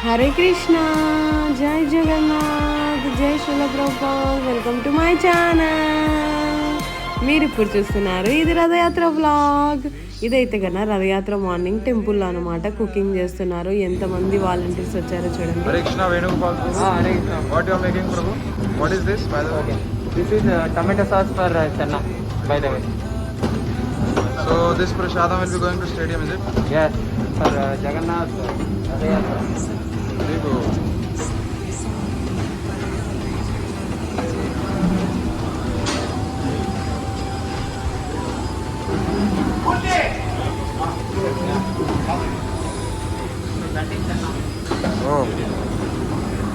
హరే కృష్ణ, జై జగన్నాథ్, జై Srila Prabhupad. Welcome to my channel. మీరు ఇప్పుడు చూస్తున్నారు ఇది రథయాత్ర వ్లాగ్. ఇదైతే కన్నా రథయాత్ర మార్నింగ్ టెంపుల్లో అనమాట కుకింగ్ చేస్తున్నారు. ఎంతమంది వాలంటీర్స్ వచ్చారో చూడండి. Hare Krishna Venugopal. Hare Krishna. What you are making prabhu? What is this by the way? This is tomato sauce for chana by the way. So this prasadam will be going to stadium, is it? Yes, for Jagannath Radhayatra. Very good. Oh,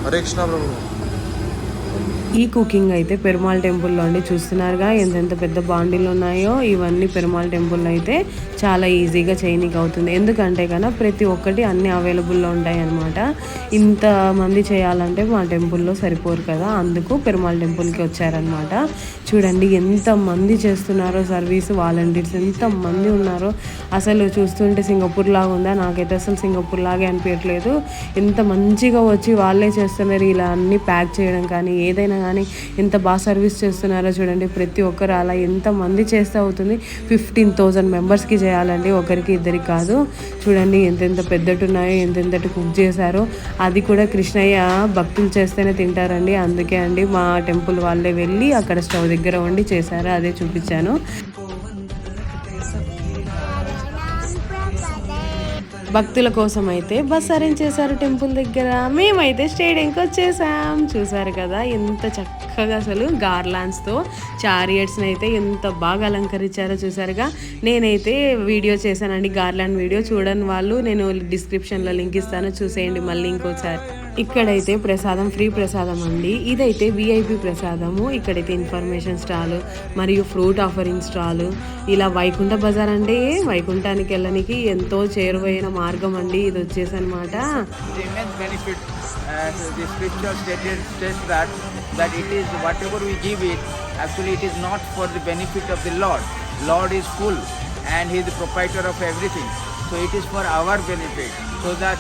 Hare Krishna Prabhu. ఈ cooking అయితే పెరుమాళ్ టెంపుల్లో అండి. చూస్తున్నారుగా ఎంతెంత పెద్ద బాండీలు ఉన్నాయో. ఇవన్నీ పెరుమాళ్ టెంపుల్లో అయితే చాలా ఈజీగా చేయనీకి అవుతుంది. ఎందుకంటే కన్నా ప్రతి ఒక్కటి అన్ని అవైలబుల్లో ఉంటాయి అన్నమాట. ఇంతమంది చేయాలంటే మా టెంపుల్లో సరిపోరు కదా, అందుకు పెరుమాళ్ టెంపుల్కి వచ్చారనమాట. చూడండి ఎంతమంది చేస్తున్నారో సర్వీస్ వాలంటీర్స్, ఎంతమంది ఉన్నారో. అసలు చూస్తుంటే సింగపూర్ లాగా ఉందా? నాకైతే అసలు సింగపూర్ లాగే అనిపించట్లేదు. ఎంత మంచిగా వచ్చి వాళ్ళే చేస్తున్నారు. ఇలా అన్నీ ప్యాక్ చేయడం కానీ ఏదైనా కానీ ఎంత బాగా సర్వీస్ చేస్తున్నారో చూడండి. ప్రతి ఒక్కరు అలా ఎంతమంది చేస్తే అవుతుంది. 15,000 మెంబర్స్కి చేయాలండి, ఒకరికి ఇద్దరికి కాదు. చూడండి ఎంతెంత పెద్దటి ఉన్నాయో, ఎంతెంతటి కుక్ చేశారో. అది కూడా కృష్ణయ్య భక్తులు చేస్తేనే తింటారండి. అందుకే అండి మా టెంపుల్ వాళ్ళే వెళ్ళి అక్కడ స్టవ్ దగ్గర వండి చేశారు. అదే చూపించాను. భక్తుల కోసం అయితే బస్ అరేంజ్ చేశారు టెంపుల్ దగ్గర. మేమైతే స్టేడియంకి వచ్చేసాం. చూసారు కదా ఎంత చక్కగా అసలు గార్లాండ్స్తో చారియట్స్ని అయితే ఎంత బాగా అలంకరించారో చూసారుగా. నేనైతే వీడియో చేశానండి, గార్లాండ్ వీడియో. చూడని వాళ్ళు నేను డిస్క్రిప్షన్లో లింక్ ఇస్తాను, చూసేయండి మళ్ళీ ఇంకోసారి. ఇక్కడైతే ప్రసాదం ఫ్రీ ప్రసాదం అండి. ఇదైతే విఐపి ప్రసాదము. ఇక్కడైతే ఇన్ఫర్మేషన్ స్టాలు మరియు ఫ్రూట్ ఆఫరింగ్ స్టాలు. ఇలా వైకుంఠ బజార్ అంటే వైకుంఠానికి వెళ్ళడానికి ఎంతో చేరువైన మార్గం అండి ఇది వచ్చేసి అనమాట. That it is whatever we give it, actually it is not for the benefit of the Lord. Lord is full and he is the proprietor of everything. So it is for our benefit, so that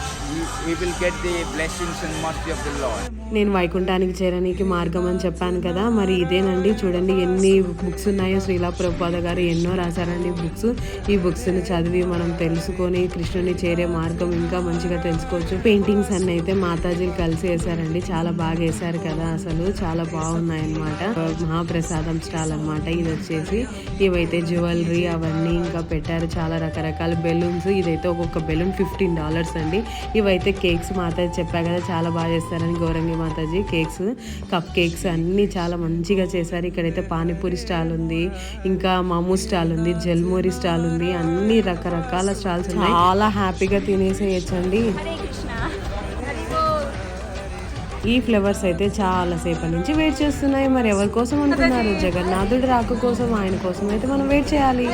we will get the blessings and mercy of the Lord. నేను వైకుంఠానికి చేరడానికి మార్గం అని చెప్పాను కదా, మరి ఇదేనండి. చూడండి ఎన్ని బుక్స్ ఉన్నాయో. శ్రీలా ప్రభుపాద గారు ఎన్నో రాశారండి బుక్స్. ఈ బుక్స్ని చదివి మనం తెలుసుకొని కృష్ణుని చేరే మార్గం ఇంకా మంచిగా తెలుసుకోవచ్చు. పెయింటింగ్స్ అన్ని అయితే మాతాజీలు కలిసి వేశారండి. చాలా బాగా వేశారు కదా, అసలు చాలా బాగున్నాయి అనమాట. మహాప్రసాదం స్టాల్ అనమాట ఇది వచ్చేసి. ఇవైతే జ్యువెలరీ అవన్నీ ఇంకా పెట్టారు. చాలా రకరకాల బెలూన్స్. ఇదైతే ఒక్కొక్క బెలూన్ $15 అండి. ఇవైతే కేక్స్ మాతాజీ చెప్పా కదా చాలా బాగా చేస్తారని. గౌరంగి మాతాజీ కేక్స్, కప్ కేక్స్ అన్నీ చాలా మంచిగా చేశారు. ఇక్కడైతే పానీపూరి స్టాల్ ఉంది, ఇంకా మామూ స్టాల్ ఉంది, జల్మూరి స్టాల్ ఉంది. అన్ని రకరకాల స్టాల్స్ ఉన్నాయి. చాలా హ్యాపీగా తినేసేయచ్చండి. ఈ ఫ్లేవర్స్ అయితే చాలా సేపటి నుంచి వెయిట్ చేస్తున్నాయి. మరి ఎవరి కోసం అనుకున్నారు? జగన్నాథుడి రాక కోసం. ఆయన కోసం అయితే మనం వెయిట్ చేయాలి.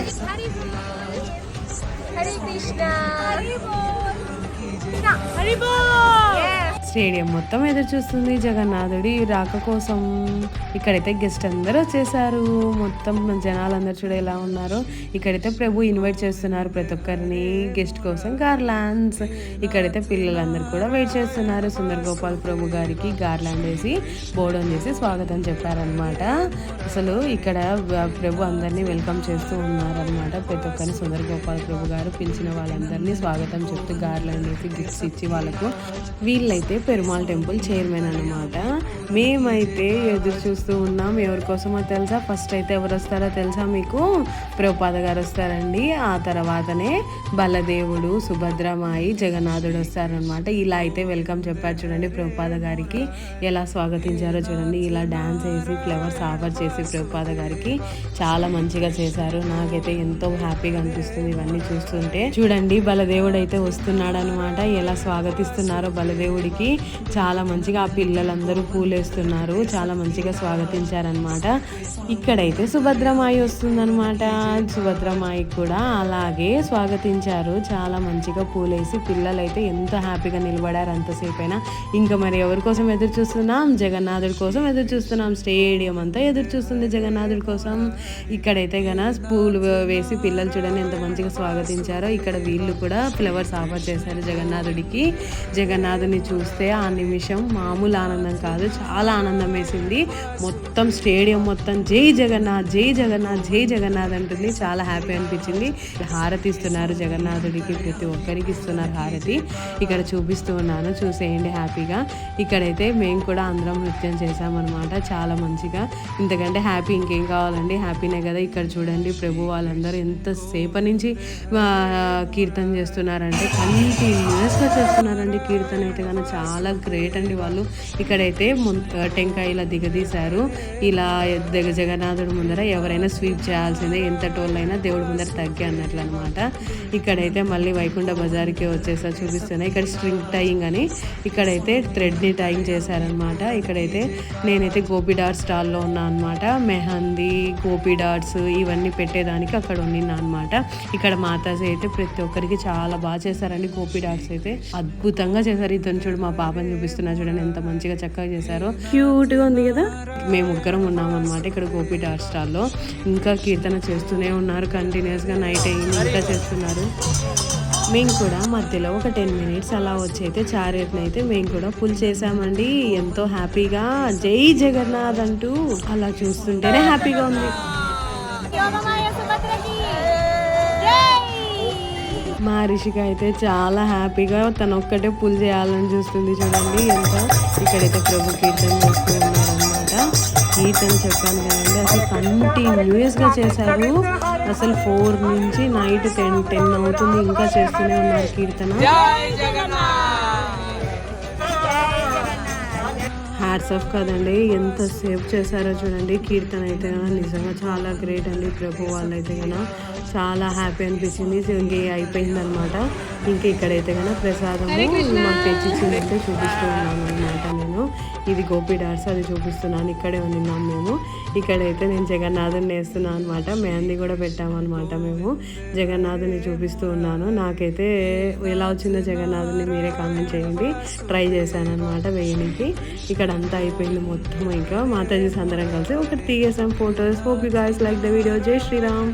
స్టేడియం మొత్తం ఎదురు చూస్తుంది జగన్నాథుడి రాక కోసం. ఇక్కడైతే గెస్ట్ అందరూ వచ్చేసారు. మొత్తం జనాలందరూ చూడ ఎలా ఉన్నారు. ఇక్కడైతే ప్రభు ఇన్వైట్ చేస్తున్నారు ప్రతి ఒక్కరిని గెస్ట్ కోసం గార్లాండ్స్. ఇక్కడైతే పిల్లలందరూ కూడా వెయిట్ చేస్తున్నారు. సుందర్ గోపాల్ ప్రభు గారికి గార్లాండ్ వేసి బోర్డన్ చేసి స్వాగతం చెప్పారనమాట. అసలు ఇక్కడ ప్రభు అందరినీ వెల్కమ్ చేస్తూ ఉన్నారనమాట. ప్రతి ఒక్కరిని సుందర్ గోపాల్ ప్రభు గారు పిలిచిన వాళ్ళందరినీ స్వాగతం చెప్తూ గార్లాండ్ వేసి గిఫ్ట్స్ ఇచ్చి వాళ్ళకు. వీళ్ళైతే పెరుమాళ్ టెంపుల్ చైర్మన్ అనమాట. మేమైతే ఎదురు చూస్తూ ఉన్నాం. ఎవరి కోసమో తెలుసా? ఫస్ట్ అయితే ఎవరు వస్తారో తెలుసా మీకు? ప్రభుపాద గారు వస్తారండి. ఆ తర్వాతనే బలదేవుడు, సుభద్రమాయి, జగన్నాథుడు వస్తారనమాట. ఇలా అయితే వెల్కమ్ చెప్పారు చూడండి. ప్రభుపాద గారికి ఎలా స్వాగతించారో చూడండి. ఇలా డాన్స్ వేసి ఫ్లవర్స్ ఆఫర్ చేసి ప్రభుపాద గారికి చాలా మంచిగా చేశారు. నాకైతే ఎంతో హ్యాపీగా అనిపిస్తుంది ఇవన్నీ చూస్తుంటే. చూడండి బలదేవుడు అయితే వస్తున్నాడు అనమాట. ఎలా స్వాగతిస్తున్నారో బలదేవుడికి. చాలా మంచిగా ఆ పిల్లలందరూ పూలేస్తున్నారు, చాలా మంచిగా స్వాగతించారనమాట. ఇక్కడైతే సుభద్రమాయి వస్తుందనమాట. సుభద్రమాయి కూడా అలాగే స్వాగతించారు, చాలా మంచిగా పూలేసి. పిల్లలైతే ఎంత హ్యాపీగా నిలబడారు అంతసేపైనా. ఇంకా మరి ఎవరి కోసం ఎదురు చూస్తున్నాం? జగన్నాథుడి కోసం ఎదురు చూస్తున్నాం. స్టేడియం అంతా ఎదురు చూస్తుంది జగన్నాథుడి కోసం. ఇక్కడైతే గన పూలు వేసి పిల్లలు చూడండి ఎంత మంచిగా స్వాగతించారో. ఇక్కడ వీళ్ళు కూడా ఫ్లవర్స్ ఆఫర్ చేశారు జగన్నాథుడికి. జగన్నాథుని చూస్తే ఆ నిమిషం మామూలు ఆనందం కాదు, చాలా ఆనందం వేసింది. మొత్తం స్టేడియం మొత్తం జై జగన్నాథ్, జై జగన్నాథ్, జై జగన్నాథ్ అంటుంది. చాలా హ్యాపీ అనిపించింది. హారతి ఇస్తున్నారు జగన్నాథుడికి, ప్రతి ఒక్కరికి ఇస్తున్నారు హారతి. ఇక్కడ చూపిస్తూ ఉన్నాను, చూసేయండి హ్యాపీగా. ఇక్కడైతే మేము కూడా అందరం నృత్యం చేసామన్నమాట, చాలా మంచిగా. ఇంతకంటే హ్యాపీ ఇంకేం కావాలండి, హ్యాపీనే కదా. ఇక్కడ చూడండి ప్రభు వాళ్ళందరూ ఎంతసేపటి నుంచి కీర్తన చేస్తున్నారంటే కంటిన్యూస్గా చేస్తున్నారండి కీర్తన అయితే కానీ. చాలా గ్రేట్ అండి వాళ్ళు. ఇక్కడైతే టెంకాయలా దిగదీశారు. ఇలా జగన్నాథుడి ముందర ఎవరైనా స్వీప్ చేయాల్సిందే, ఎంత టోళ్ళైనా దేవుడి ముందర తగ్గి అన్నట్లు అనమాట. ఇక్కడైతే మళ్ళీ వైకుంఠ బజార్కి వచ్చేసా చూపిస్తున్నాయి. ఇక్కడ స్ట్రింగ్ టైయింగ్ అని, ఇక్కడైతే థ్రెడ్ని టైయింగ్ చేశారనమాట. ఇక్కడైతే నేనైతే గోపి డాట్ స్టాల్లో ఉన్నా అనమాట. మెహందీ, గోపి డాట్స్ ఇవన్నీ పెట్టేదానికి అక్కడ ఉన్నిన్నా అనమాట. ఇక్కడ మాతాజీ అయితే ప్రతి ఒక్కరికి చాలా బాగా చేశారండి. గోపి డాట్స్ అయితే అద్భుతంగా చేశారు. ఇతను చూడు, మా పాపని చూపిస్తున్నా చూడండి ఎంత మంచిగా చక్కగా చేశారో, క్యూట్గా ఉంది కదా. మేము ముగ్గురం ఉన్నామన్నమాట ఇక్కడ గోపి డాట్ స్టాల్లో. ఇంకా కీర్తన చేస్తూనే ఉన్నారు కంటిన్యూస్గా, నైట్ అయ్యింది ఇంకా చేస్తున్నారు. మేము కూడా మధ్యలో ఒక 10 minutes అలా వచ్చి అయితే చారియట్ని అయితే మేము కూడా ఫుల్ చేసామండి. ఎంతో హ్యాపీగా జై జగన్నాథ్ అంటూ అలా చూస్తుంటేనే హ్యాపీగా ఉంది. మా రిషిక అయితే చాలా హ్యాపీగా తను ఒక్కటే పుల్ చేయాలని చూస్తుంది చూడండి ఎంత. ఇక్కడైతే ప్రభు కీర్తన చేస్తూ ఉన్నారనమాట. కీర్తన చెప్పాను కదండి, అసలు కంటిన్యూస్గా చేశారు. అసలు 4 నుంచి నైట్ 10 అవుతుంది, ఇంకా చేస్తూనే ఉన్నారు కీర్తన. హ్యాట్స్ ఆఫ్ కదండి, ఎంతసేపు చేశారో చూడండి కీర్తన అయితే కన్నా. నిజంగా చాలా గ్రేట్ అండి ప్రభు వాళ్ళైతే కన్నా. చాలా హ్యాపీ అనిపించింది. ఇంకే అయిపోయిందనమాట. ఇంకా ఇక్కడైతే కన్నా ప్రసాదము మాకు తెచ్చిచ్చిందంటే చూపిస్తూ ఉన్నాను అనమాట నేను. ఇది గోపి డాట్స్, అది చూపిస్తున్నాను. ఇక్కడే ఉన్నాం మేము. ఇక్కడైతే నేను జగన్నాథుని వేస్తున్నాను అనమాట. మెహందీ కూడా పెట్టామన్నమాట మేము. జగన్నాథుని చూపిస్తూ ఉన్నాను. నాకైతే ఎలా వచ్చిందో జగన్నాథుని మీరే కామెంట్ చేయండి. ట్రై చేశాను అనమాట వేయడానికి. ఇక్కడ అంతా అయిపోయింది మొత్తం. ఇంకా మాతాజీస్ అందరం కలిసి ఒకటి తీసేసాం photos. Hope you guys like the video. జై శ్రీరామ్.